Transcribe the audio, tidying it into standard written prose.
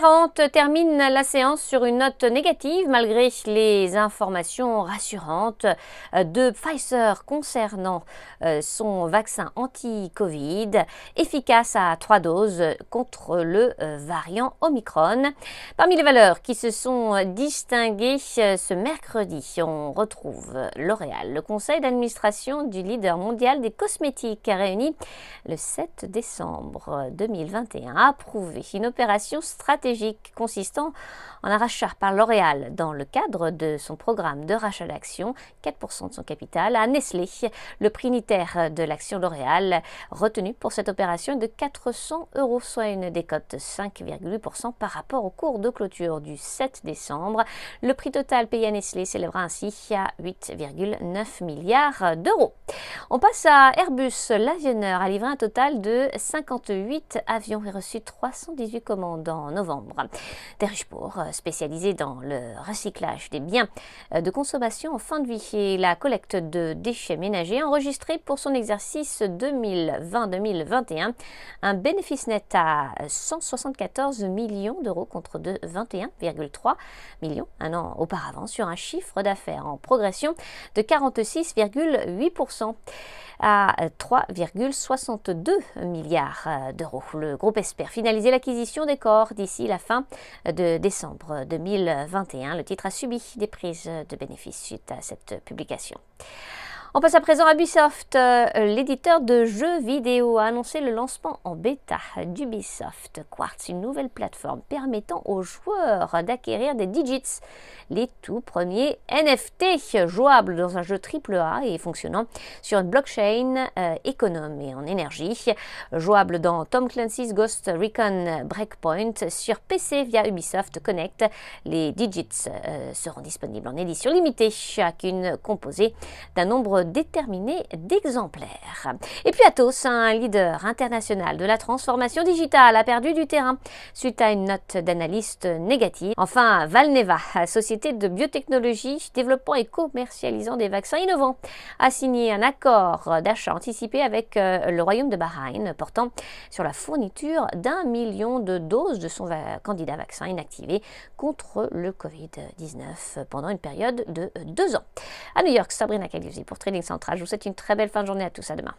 40 termine la séance sur une note négative malgré les informations rassurantes de Pfizer concernant son vaccin anti-Covid efficace à 3 doses contre le variant Omicron. Parmi les valeurs qui se sont distinguées ce mercredi, on retrouve L'Oréal. Le conseil d'administration du leader mondial des cosmétiques réuni le 7 décembre 2021 a approuvé une opération stratégique consistant en un rachat par L'Oréal dans le cadre de son programme de rachat d'actions, 4% de son capital, à Nestlé. Le prix unitaire de l'action L'Oréal retenu pour cette opération est de 400 €, soit une décote 5,8% par rapport au cours de clôture du 7 décembre. Le prix total payé à Nestlé s'élèvera ainsi à 8,9 milliards d'euros. On passe à Airbus. L'avionneur a livré un total de 58 avions et reçu 318 commandes en novembre. Derichebourg, spécialisé dans le recyclage des biens de consommation en fin de vie et la collecte de déchets ménagers, a enregistré pour son exercice 2020-2021 un bénéfice net à 174 millions d'euros contre de 21,3 millions un an auparavant, sur un chiffre d'affaires en progression de 46,8% à 3,62 milliards d'euros. Le groupe espère finaliser l'acquisition des corps d'ici la fin de décembre 2021. Le titre a subi des prises de bénéfices suite à cette publication. On passe à présent à Ubisoft. L'éditeur de jeux vidéo a annoncé le lancement en bêta d'Ubisoft Quartz, une nouvelle plateforme permettant aux joueurs d'acquérir des digits, les tout premiers NFT, jouables dans un jeu AAA et fonctionnant sur une blockchain économe et en énergie. Jouable dans Tom Clancy's Ghost Recon Breakpoint sur PC via Ubisoft Connect, les digits seront disponibles en édition limitée, chacune composée d'un nombre déterminé d'exemplaires. Et puis Atos, un leader international de la transformation digitale, a perdu du terrain suite à une note d'analyste négative. Enfin, Valneva, société de biotechnologie développant et commercialisant des vaccins innovants, a signé un accord d'achat anticipé avec le Royaume de Bahreïn portant sur la fourniture d'1 million de doses de son candidat vaccin inactivé contre le Covid-19 pendant une période de 2 ans. À New York, Sabrina Cagliusi pour Trading Central. Je vous souhaite une très belle fin de journée à tous. À demain.